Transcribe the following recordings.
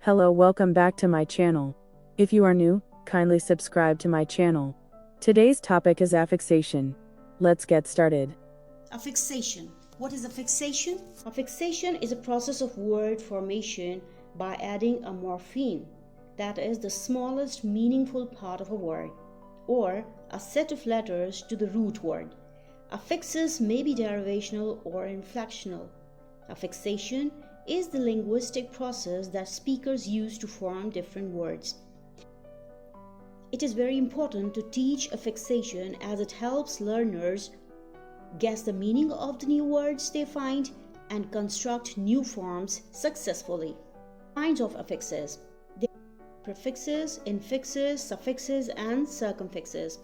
Hello, welcome back to my channel. If you are new, kindly subscribe to my channel. Today's topic is affixation. Let's get started. Affixation. What is affixation? Affixation is a process of word formation by adding a morpheme, that is the smallest meaningful part of a word, or a set of letters to the root word. Affixes may be derivational or inflectional. Affixation is the linguistic process that speakers use to form different words. It is very important to teach affixation as it helps learners guess the meaning of the new words they find and construct new forms successfully. Kinds of affixes: prefixes, infixes, suffixes, and circumfixes.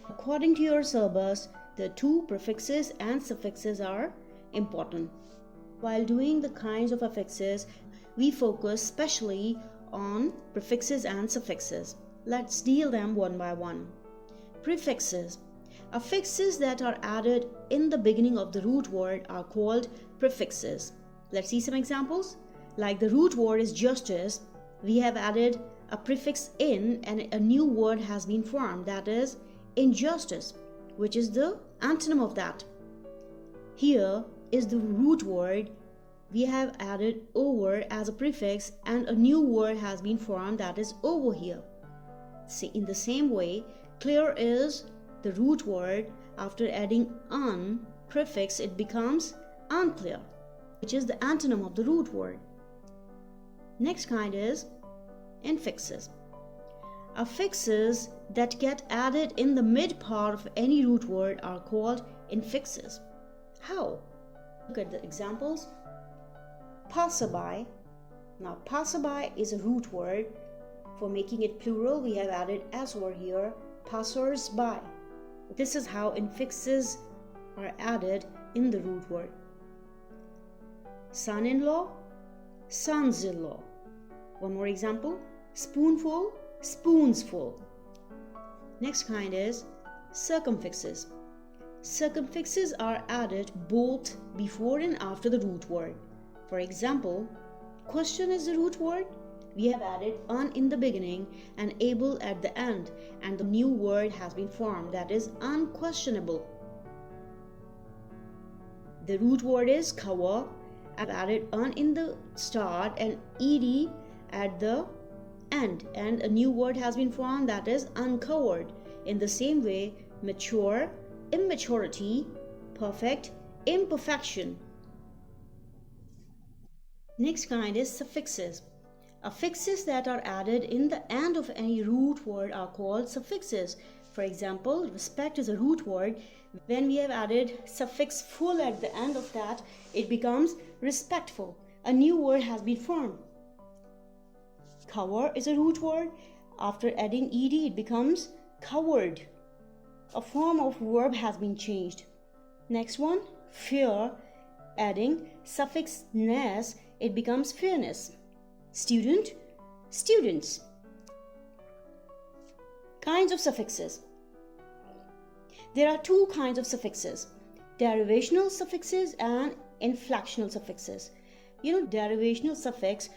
According to your syllabus, the two prefixes and suffixes are important. While doing the kinds of affixes, we focus specially on prefixes and suffixes. Let's deal them one by one. Prefixes. Affixes that are added in the beginning of the root word are called prefixes. Let's see some examples. Like the root word is justice, we have added a prefix in and a new word has been formed, that is injustice, which is the antonym of that. Here is the root word. We have added over as a prefix and a new word has been formed, that is over here. See, in the same way, clear is the root word. After adding un prefix, it becomes unclear, which is the antonym of the root word. Next kind is infixes. Affixes that get added in the mid part of any root word are called infixes. How? Look at the examples. Passerby. Now, passerby is a root word. For making it plural, we have added s over here, passers-by. This is how infixes are added in the root word. Son-in-law, sons-in-law. One more example. Spoonful, spoonsful. Next kind is circumfixes. Circumfixes are added both before and after the root word. For example, question is the root word. We have added un in the beginning and able at the end, and the new word has been formed, that is unquestionable. The root word is cover. I've added un in the start and ed at the end, and a new word has been formed, that is uncovered. In the same way, mature, immaturity, perfect, imperfection. Next kind is suffixes. Affixes that are added in the end of any root word are called suffixes. For example, respect is a root word. When we have added suffix full at the end of that, it becomes respectful. A new word has been formed. Cover is a root word. After adding ed, it becomes covered. A form of verb has been changed. Next one, fear. Adding suffix ness, it becomes fairness. Student, students. Kinds of suffixes. There are two kinds of suffixes: derivational suffixes and inflectional suffixes. Derivational suffix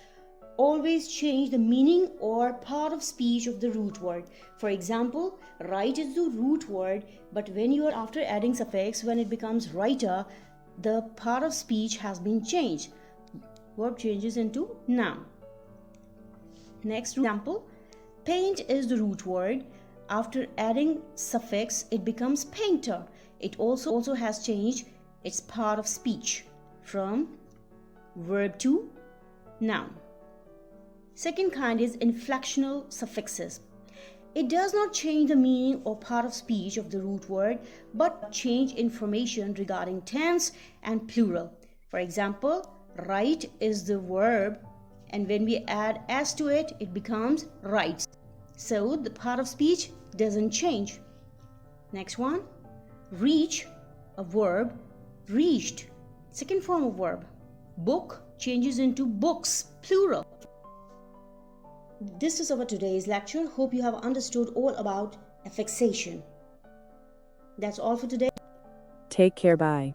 always change the meaning or part of speech of the root word. For example, right is the root word, but when you are after adding suffix, when it becomes writer, the part of speech has been changed. Verb changes into noun. Next example, paint is the root word. After adding suffix, it becomes painter. It also has changed its part of speech from verb to noun. Second kind is inflectional suffixes. It does not change the meaning or part of speech of the root word, but change information regarding tense and plural. For example, write is the verb, and when we add s to it, it becomes writes. So the part of speech doesn't change. Next one, reach, a verb, reached, second form of verb. Book changes into books, plural. This is our today's lecture. Hope you have understood all about affixation. That's all for today. Take care, bye.